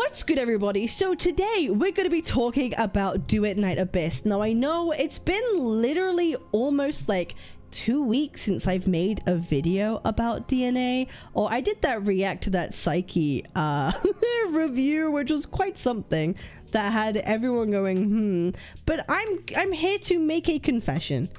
What's good, everybody? So today we're going to be talking about Duet Night Abyss. Now I know it's been literally almost like 2 weeks since I've made a video about DNA, or I did that react to that Psyche review, which was quite something that had everyone going but I'm here to make a confession.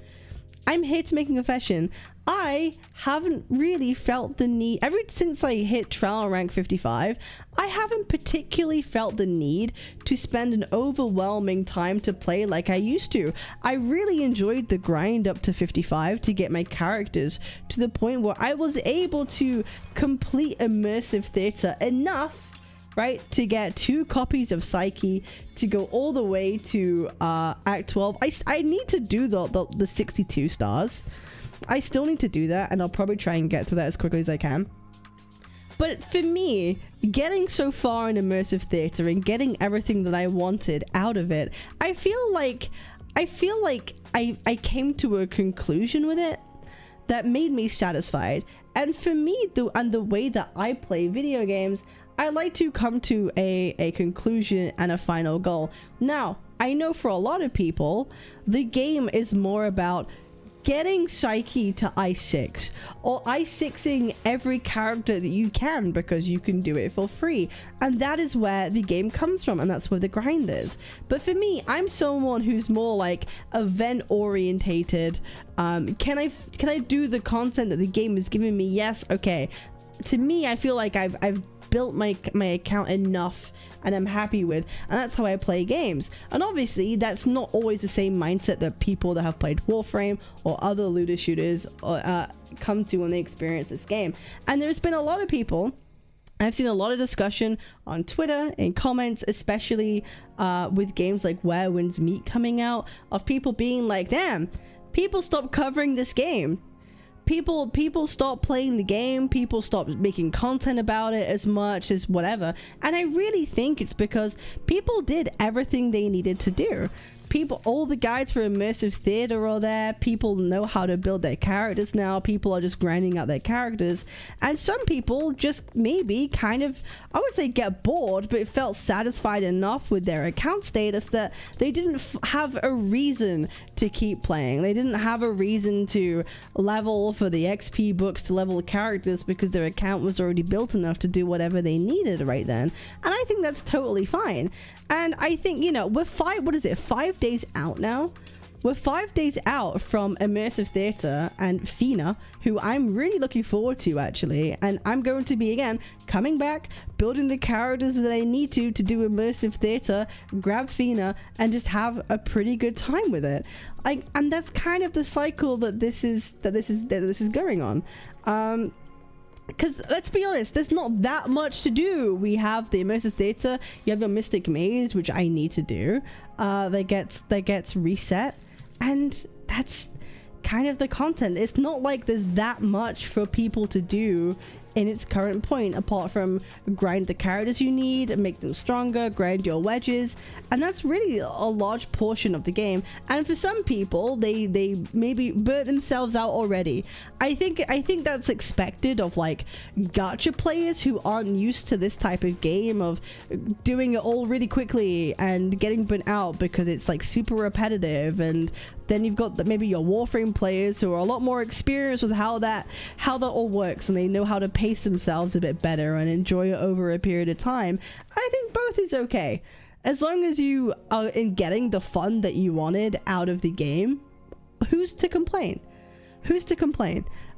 I haven't really felt the need, ever since I hit trial rank 55, I haven't particularly felt the need to spend an overwhelming time to play like I used to. I really enjoyed the grind up to 55 to get my characters to the point where I was able to complete immersive theater enough, right, to get 2 copies of Psyche, to go all the way to Act 12. I need to do the 62 stars. I still need to do that, and I'll probably try and get to that as quickly as I can. But for me, getting so far in immersive theater and getting everything that I wanted out of it, I feel like I came to a conclusion with it that made me satisfied. And for me, the way that I play video games, I like to come to a conclusion and a final goal. Now, I know for a lot of people, the game is more about getting Psyche to I6, or I6ing every character that you can, because you can do it for free, and that is where the game comes from, and that's where the grind is. But for me, I'm someone who's more like event orientated. Can I do the content that the game is giving me? Yes. Okay. To me, I feel like I've built my account enough and I'm happy with, and that's how I play games. And obviously that's not always the same mindset that people that have played Warframe or other looter shooters come to when they experience this game. And there's been a lot of people, I've seen a lot of discussion on Twitter, in comments, especially with games like Where Winds Meet coming out, of people being like, damn, people stop covering this game. People stop playing the game, people stop making content about it as much as whatever. And I really think it's because people did everything they needed to do. All the guides for immersive theater are there. People know how to build their characters now. People are just grinding out their characters. And some people just maybe kind of, I would say get bored, but felt satisfied enough with their account status that they didn't have a reason to keep playing. They didn't have a reason to level for the XP books, to level the characters, because their account was already built enough to do whatever they needed right then. And I think that's totally fine. And I think, you know, we're 5 days out now? We're 5 days out from immersive theater and Fina, who I'm really looking forward to, actually. And I'm going to be, again, coming back, building the characters that I need to do immersive theater, grab Fina, and just have a pretty good time with it. And that's kind of the cycle that this is going on. Because let's be honest, there's not that much to do. We have the immersive theater, you have your Mystic Maze, which I need to do, that gets reset, and that's kind of the content. It's not like there's that much for people to do in its current point, apart from grind the characters you need and make them stronger, grind your wedges, and that's really a large portion of the game. And for some people, they maybe burnt themselves out already. I think that's expected of like gacha players who aren't used to this type of game, of doing it all really quickly and getting burnt out because it's like super repetitive. And then you've got maybe your Warframe players who are a lot more experienced with how that all works, and they know how to pace themselves a bit better and enjoy it over a period of time. I think both is okay, as long as you are in getting the fun that you wanted out of the game. Who's to complain?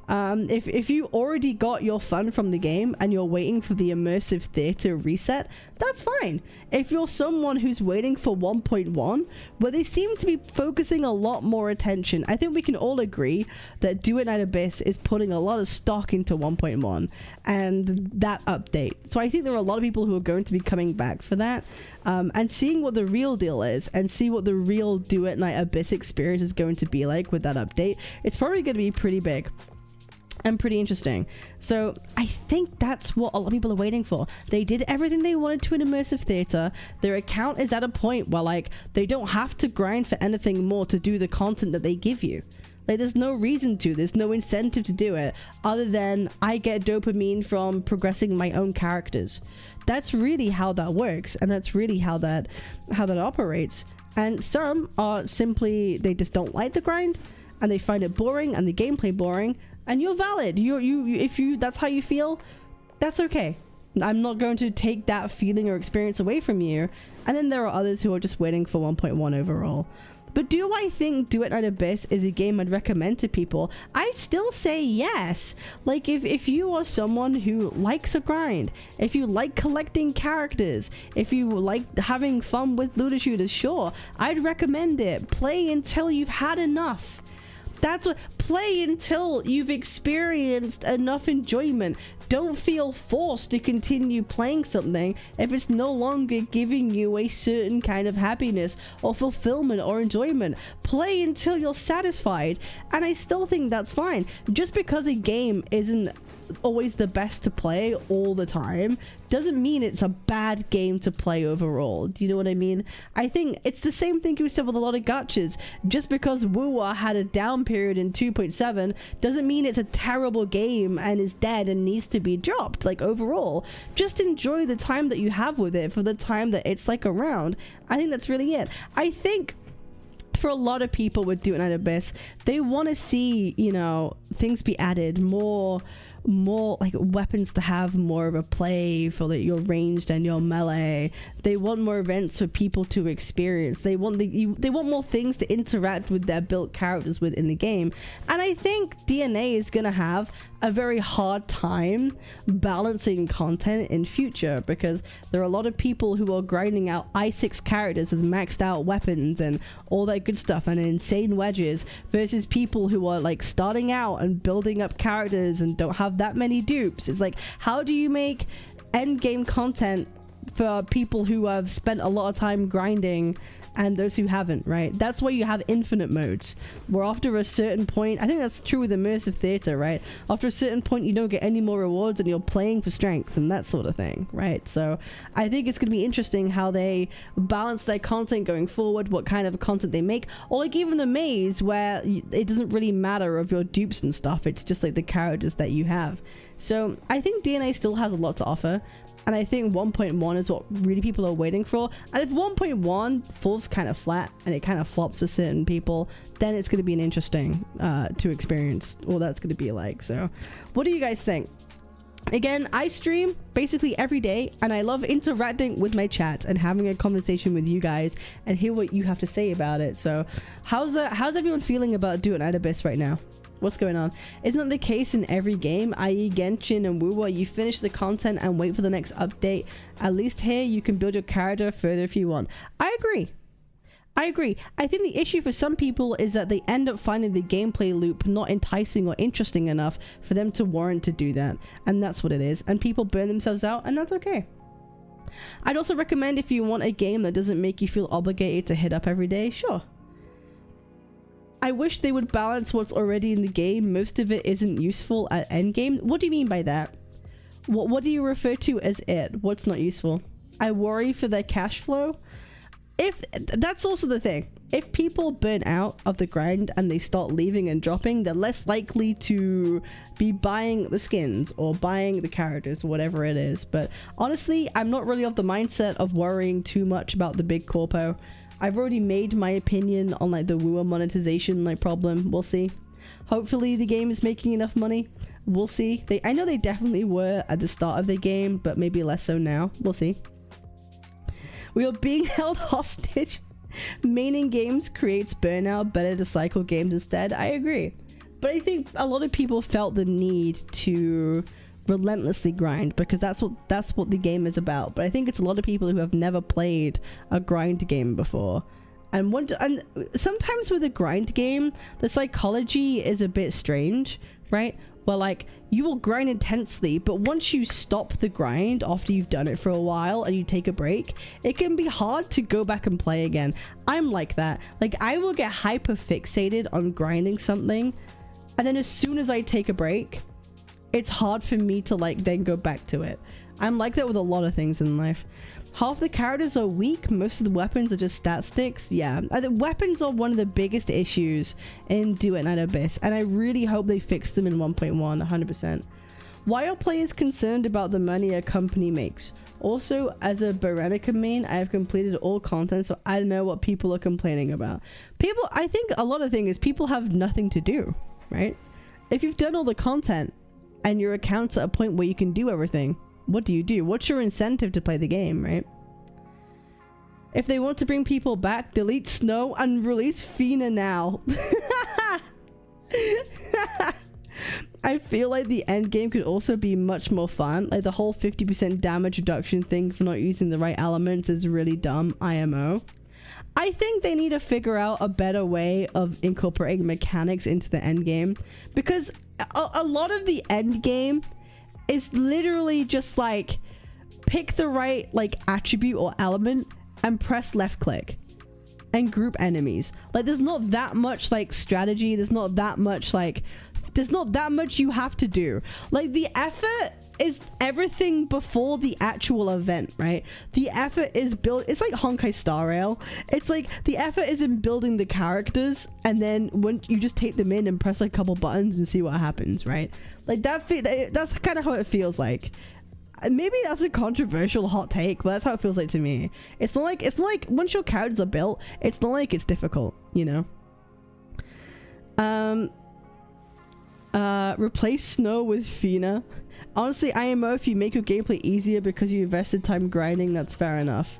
If you already got your fun from the game and you're waiting for the immersive theater reset, that's fine. If you're someone who's waiting for 1.1, where they seem to be focusing a lot more attention, I think we can all agree that Duet Night Abyss is putting a lot of stock into 1.1 and that update. So I think there are a lot of people who are going to be coming back for that, and seeing what the real deal is, and see what the real Duet Night Abyss experience is going to be like with that update. It's probably going to be pretty big and pretty interesting. So I think that's what a lot of people are waiting for. They did everything they wanted to in immersive theater. Their account is at a point where like they don't have to grind for anything more to do the content that they give you. Like, there's no reason to, there's no incentive to do it other than I get dopamine from progressing my own characters. That's really how that works, and that's really how that operates. And some are simply, they just don't like the grind and they find it boring and the gameplay boring, and you're valid. If that's how you feel, that's okay. I'm not going to take that feeling or experience away from you. And then there are others who are just waiting for 1.1 overall. But do I think Duet Night Abyss is a game I'd recommend to people? I'd still say yes. Like, if you are someone who likes a grind, if you like collecting characters, if you like having fun with looter shooters, sure, I'd recommend it. Play until you've had enough. That's what, play until you've experienced enough enjoyment. Don't feel forced to continue playing something if it's no longer giving you a certain kind of happiness or fulfillment or enjoyment. Play until you're satisfied, and I still think that's fine. Just because a game isn't always the best to play all the time doesn't mean it's a bad game to play overall. Do you know what I mean? I think it's the same thing we said with a lot of gachas. Just because Woo-Wah had a down period in 2.7 doesn't mean it's a terrible game and is dead and needs to be dropped. Like, overall, just enjoy the time that you have with it for the time that it's like around. I think that's really it. I think for a lot of people with Duet Night Abyss, they want to see, you know, things be added, more like weapons to have more of a play for your ranged and your melee. They want more events for people to experience. They want they want more things to interact with their built characters with in the game. And I think DNA is gonna have a very hard time balancing content in future, because there are a lot of people who are grinding out i6 characters with maxed out weapons and all that good stuff and insane wedges, versus people who are like starting out and building up characters and don't have that many dupes. It's like, how do you make end game content for people who have spent a lot of time grinding and those who haven't, right? That's why you have infinite modes, where after a certain point, I think that's true with immersive theater, right? After a certain point, you don't get any more rewards and you're playing for strength and that sort of thing, right? So I think it's going to be interesting how they balance their content going forward, what kind of content they make, or like even the maze, where it doesn't really matter of your dupes and stuff. It's just like the characters that you have. So I think DNA still has a lot to offer. And I think 1.1 is what really people are waiting for. And if 1.1 falls kind of flat and it kind of flops for certain people, then it's going to be an interesting to experience what that's going to be like. So what do you guys think? Again, I stream basically every day, and I love interacting with my chat and having a conversation with you guys and hear what you have to say about it. So how's everyone feeling about Duet Night Abyss right now? What's going on? Isn't that the case in every game, i.e. Genshin and Woo-Wah? You finish the content and wait for the next update. At least here you can build your character further if you want. I agree. I think the issue for some people is that they end up finding the gameplay loop not enticing or interesting enough for them to warrant to do that. And that's what it is. And people burn themselves out, and that's okay. I'd also recommend, if you want a game that doesn't make you feel obligated to hit up every day, sure. I wish they would balance what's already in the game. Most of it isn't useful at endgame. What do you mean by that? What do you refer to as it? What's not useful? I worry for their cash flow. If that's also the thing. If people burn out of the grind and they start leaving and dropping, they're less likely to be buying the skins or buying the characters, whatever it is. But honestly, I'm not really of the mindset of worrying too much about the big corpo. I've already made my opinion on like the Woo-Wah monetization like problem. We'll see. Hopefully the game is making enough money. We'll see. I know they definitely were at the start of the game, but maybe less so now. We'll see. We are being held hostage. Maining games creates burnout. Better to cycle games instead. I agree. But I think a lot of people felt the need to relentlessly grind, because that's what the game is about. But I think it's a lot of people who have never played a grind game before, and sometimes with a grind game the psychology is a bit strange, right? Well, like, you will grind intensely, but once you stop the grind after you've done it for a while and you take a break, it can be hard to go back and play again. I'm like that. Like, I will get hyper fixated on grinding something, and then as soon as I take a break, it's hard for me to like then go back to it. I'm like that with a lot of things in life. Half the characters are weak, most of the weapons are just stat sticks. Yeah, the weapons are one of the biggest issues in Duet Night Abyss, and I really hope they fix them in 1.1, 100%. Why are players concerned about the money a company makes? Also, as a Berenica main, I have completed all content, so I don't know what people are complaining about. I think a lot of things is people have nothing to do, right? If you've done all the content and your account's at a point where you can do everything, what do you do? What's your incentive to play the game, right? If they want to bring people back, delete Snow and release Fina now. I feel like the end game could also be much more fun. Like the whole 50% damage reduction thing for not using the right elements is really dumb, IMO. I think they need to figure out a better way of incorporating mechanics into the end game, because a lot of the end game is literally just like pick the right like attribute or element and press left click and group enemies. Like there's not that much like strategy, there's not that much you have to do. Like the effort is everything before the actual event, right? The effort is it's like Honkai Star Rail. It's like the effort is in building the characters, and then when you just take them in and press like a couple buttons and see what happens, right? Like that's kind of how it feels like. Maybe that's a controversial hot take, but that's how it feels like to me. It's not like once your characters are built, it's not like it's difficult, you know. Replace Snow with Fina. Honestly, IMO, if you make your gameplay easier because you invested time grinding, that's fair enough.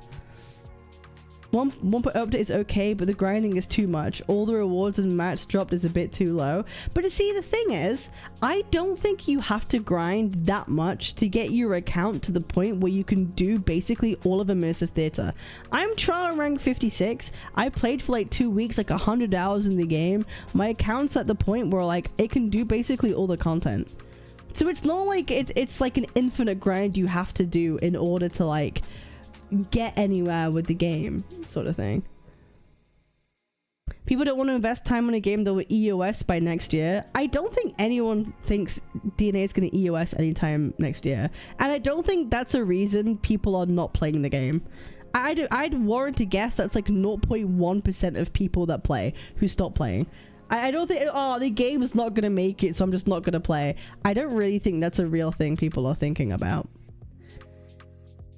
1.0 update is okay, but the grinding is too much. All the rewards and mats dropped is a bit too low. But you see, the thing is, I don't think you have to grind that much to get your account to the point where you can do basically all of Immersive Theater. I'm trial rank 56. I played for like 2 weeks, like 100 hours in the game. My account's at the point where like it can do basically all the content. So it's not like it's like an infinite grind you have to do in order to like get anywhere with the game, sort of thing. People don't want to invest time on a game that will EOS by next year. I don't think anyone thinks DNA is going to EOS anytime next year, and I don't think that's a reason people are not playing the game. I'd warrant to guess that's like 0.1% of people that play who stop playing. I don't think, oh, the game's not going to make it, so I'm just not going to play. I don't really think that's a real thing people are thinking about.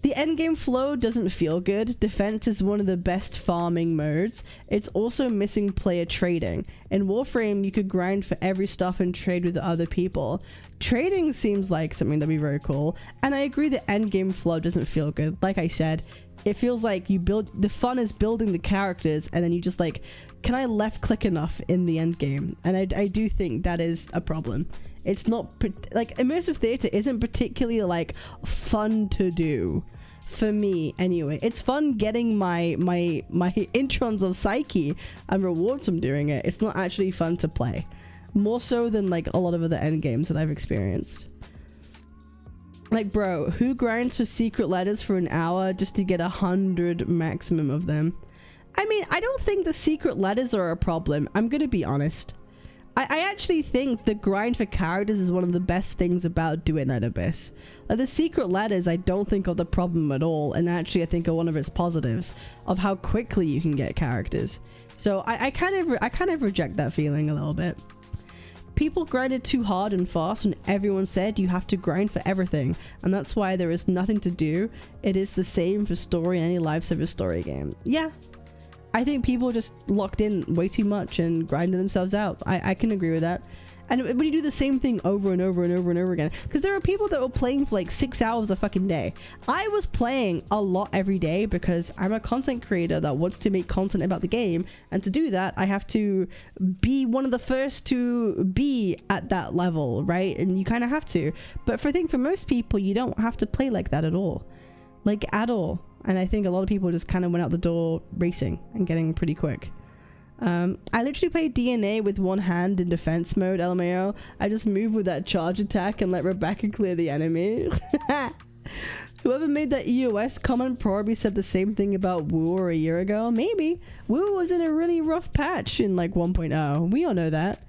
The endgame flow doesn't feel good. Defense is one of the best farming modes. It's also missing player trading. In Warframe, you could grind for every stuff and trade with other people. Trading seems like something that'd be very cool. And I agree the endgame flow doesn't feel good. Like I said, it feels like the fun is building the characters, and then you just like, can I left click enough in the end game? And I do think that is a problem. It's not like Immersive Theater isn't particularly like fun to do for me anyway. It's fun getting my introns of psyche and rewards from doing it. It's not actually fun to play, more so than like a lot of other end games that I've experienced. Like, bro, who grinds for secret letters for an hour just to get 100 maximum of them? I mean, I don't think the secret letters are a problem. I'm gonna be honest. I actually think the grind for characters is one of the best things about Duet Night Abyss. Like, the secret letters I don't think are the problem at all, and actually I think are one of its positives of how quickly you can get characters. So I kind of reject that feeling a little bit. People grinded too hard and fast when everyone said you have to grind for everything, and that's why there is nothing to do. It is the same for story in any live service story game. Yeah, I think people just locked in way too much and grinded themselves out. I can agree with that. And when you do the same thing over and over and over and over again, because there are people that were playing for like 6 hours a fucking day. I was playing a lot every day because I'm a content creator that wants to make content about the game, and to do that I have to be one of the first to be at that level, right? And you kind of have to. But I think for most people you don't have to play like that at all, like at all. And I think a lot of people just kind of went out the door racing and getting pretty quick. I literally played DNA with one hand in defense mode, LMAO. I just move with that charge attack and let Rebecca clear the enemy. Whoever made that EOS comment probably said the same thing about WoW a year ago. Maybe. WoW was in a really rough patch in like 1.0. We all know that.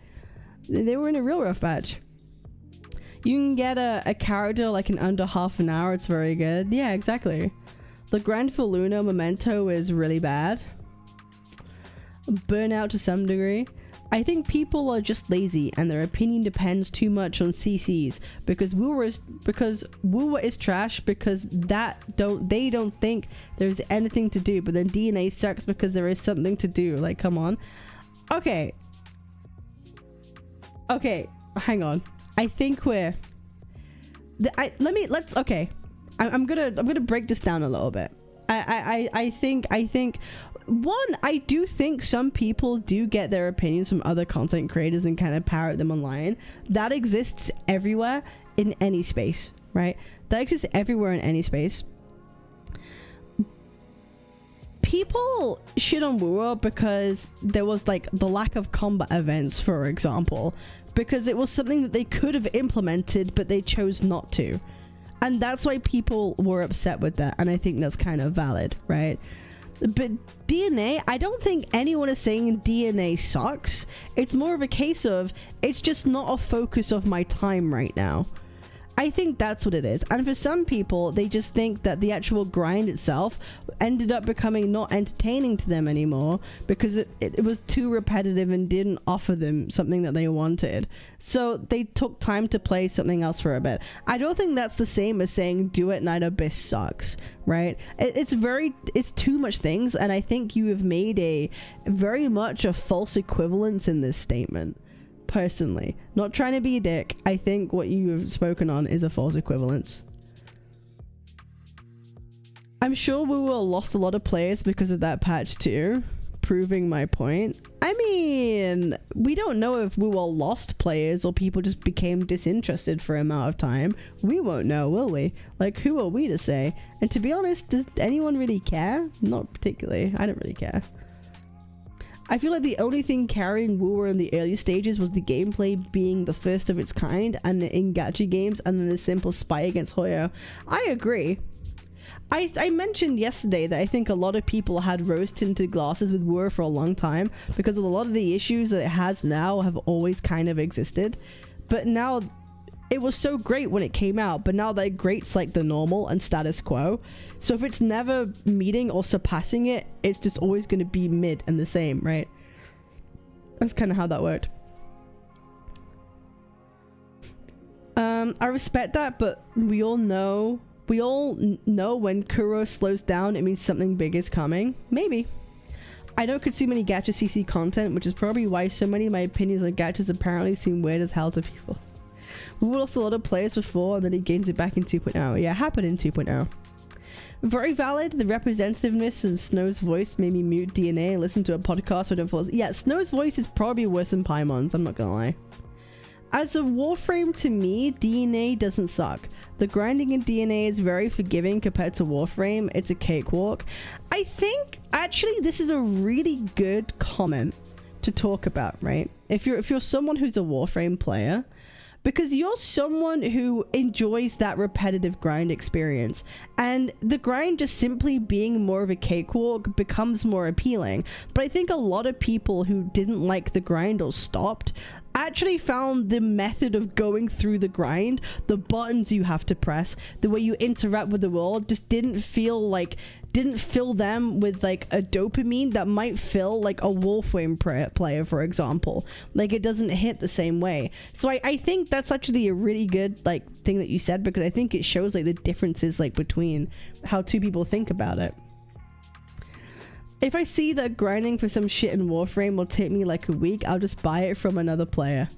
They were in a real rough patch. You can get a character like in under half an hour. It's very good. Yeah, exactly. The grind for Luna Memento is really bad. Burnout to some degree. I think people are just lazy and their opinion depends too much on CCs because Woowa is trash because they don't think there's anything to do, but then DNA sucks because there is something to do. Like, come on. Okay, hang on. I think we're I'm gonna break this down a little bit. I think one, I do think some people do get their opinions from other content creators and kind of parrot them online. That exists everywhere in any space, right? That exists everywhere in any space. People shit on Woowa because there was like the lack of combat events, for example, because it was something that they could have implemented but they chose not to, and that's why people were upset with that, and I think that's kind of valid, right? But DNA, I don't think anyone is saying DNA sucks. It's more of a case of it's just not a focus of my time right now. I think that's what it is. And for some people, they just think that the actual grind itself ended up becoming not entertaining to them anymore because it was too repetitive and didn't offer them something that they wanted. So they took time to play something else for a bit. I don't think that's the same as saying Duet Night Abyss sucks, right? It's too much things, and I think you have made a very much a false equivalence in this statement. Personally, not trying to be a dick, I think what you have spoken on is a false equivalence. I'm sure we will lost a lot of players because of that patch too, proving my point. I mean, we don't know if we will lost players or people just became disinterested for an amount of time. We won't know, will we? Like, who are we to say? And to be honest, does anyone really care? Not particularly. I don't really care. I feel like the only thing carrying Woowa in the early stages was the gameplay being the first of its kind and in gacha games, and then the simple spy against Hoyo. I agree. I mentioned yesterday that I think a lot of people had rose-tinted glasses with Woowa for a long time because a lot of the issues that it has now have always kind of existed. But now, it was so great when it came out, but now that great's like the normal and status quo. So if it's never meeting or surpassing it, it's just always going to be mid and the same, right? That's kind of how that worked. I respect that, but we all know when Kuro slows down, it means something big is coming. Maybe. I don't consume any gacha CC content, which is probably why so many of my opinions on gachas apparently seem weird as hell to people. We lost a lot of players before, and then he gains it back in 2.0. Yeah, it happened in 2.0. Very valid. The representativeness of Snow's voice made me mute DNA and listen to a podcast with it. Yeah, Snow's voice is probably worse than Paimon's, I'm not gonna lie. As a Warframe, to me, DNA doesn't suck. The grinding in DNA is very forgiving compared to Warframe. It's a cakewalk. I think, actually, this is a really good comment to talk about, right? If you're someone who's a Warframe player, because you're someone who enjoys that repetitive grind experience, and the grind just simply being more of a cakewalk becomes more appealing. But I think a lot of people who didn't like the grind or stopped actually found the method of going through the grind, the buttons you have to press, the way you interact with the world, just didn't fill them with like a dopamine that might fill like a Warframe player, for example. Like, it doesn't hit the same way. So I think that's actually a really good like thing that you said, because I think it shows like the differences like between how two people think about it. If I see that grinding for some shit in Warframe will take me like a week, I'll just buy it from another player.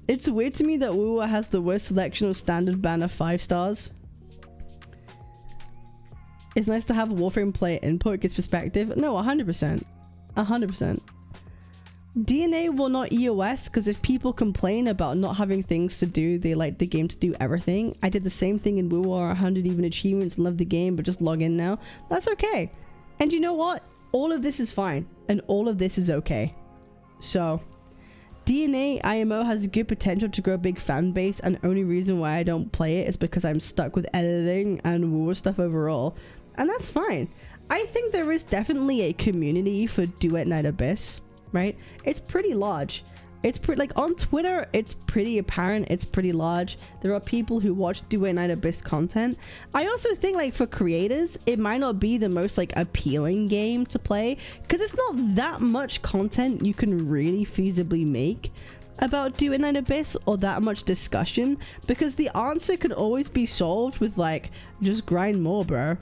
It's weird to me that Woowa has the worst selection of standard banner 5 stars. It's nice to have a Warframe player input, gets perspective. No, 100%. 100%. DNA will not EOS because if people complain about not having things to do, they like the game to do everything. I did the same thing in Woowa, 100 even achievements, love the game, but just log in now. That's okay. And you know what? All of this is fine. And all of this is okay. So, DNA IMO has good potential to grow a big fan base, and only reason why I don't play it is because I'm stuck with editing and Woowa stuff overall. And that's fine. I think there is definitely a community for Duet Night Abyss. Right? It's pretty large. it's pretty, like on Twitter, it's pretty apparent, it's pretty large. There are people who watch Duet Night Abyss content. I also think like for creators, it might not be the most like appealing game to play because it's not that much content you can really feasibly make about Duet Night Abyss or that much discussion, because the answer could always be solved with like, just grind more, bro.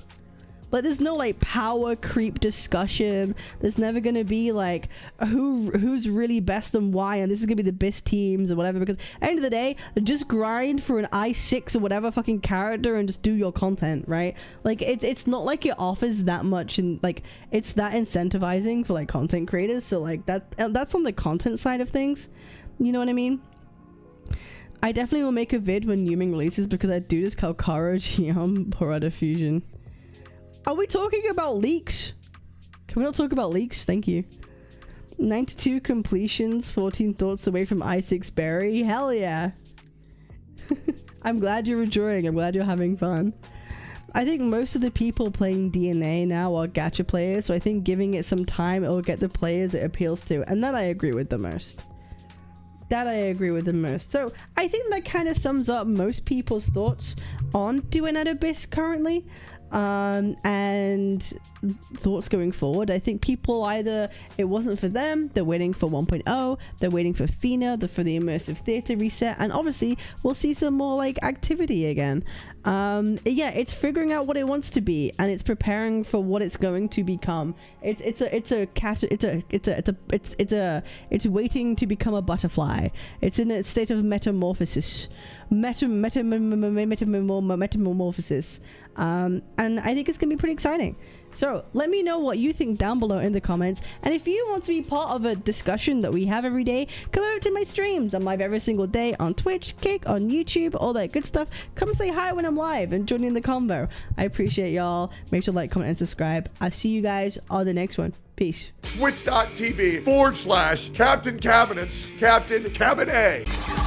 Like there's no like power creep discussion. There's never gonna be like who's really best and why, and this is gonna be the best teams or whatever, because at the end of the day, just grind for an I6 or whatever fucking character and just do your content, right? Like it's not like it offers that much, and like it's that incentivizing for like content creators. So like that's on the content side of things, you know what I mean? I definitely will make a vid when Newman releases because I do this Kalkaro Geom Porada Fusion. Are we talking about leaks? Can we not talk about leaks? Thank you. 92 completions, 14 thoughts away from I6 Berry. Hell yeah. I'm glad you're enjoying. I'm glad you're having fun. I think most of the people playing DNA now are gacha players, so I think giving it some time, it will get the players it appeals to. And that I agree with the most. So I think that kind of sums up most people's thoughts on Duet Night Abyss currently. And thoughts going forward. I think people either it wasn't for them, they're waiting for 1.0, they're waiting for FINA, for the immersive theater reset, and obviously we'll see some more like activity again. Yeah, it's figuring out what it wants to be, and it's preparing for what it's going to become. It's waiting to become a butterfly. It's in a state of metamorphosis. Metamorphosis. And I think it's gonna be pretty exciting. So let me know what you think down below in the comments, and if you want to be part of a discussion that we have every day, come over to my streams. I'm live every single day on Twitch, Kick, on YouTube, all that good stuff. Come say hi when I'm live and join in the convo. I appreciate y'all. Make sure to like, comment, and subscribe. I'll see you guys on the next one. Peace. Twitch.tv/Captain Cabinetz, Captain Cabinetz.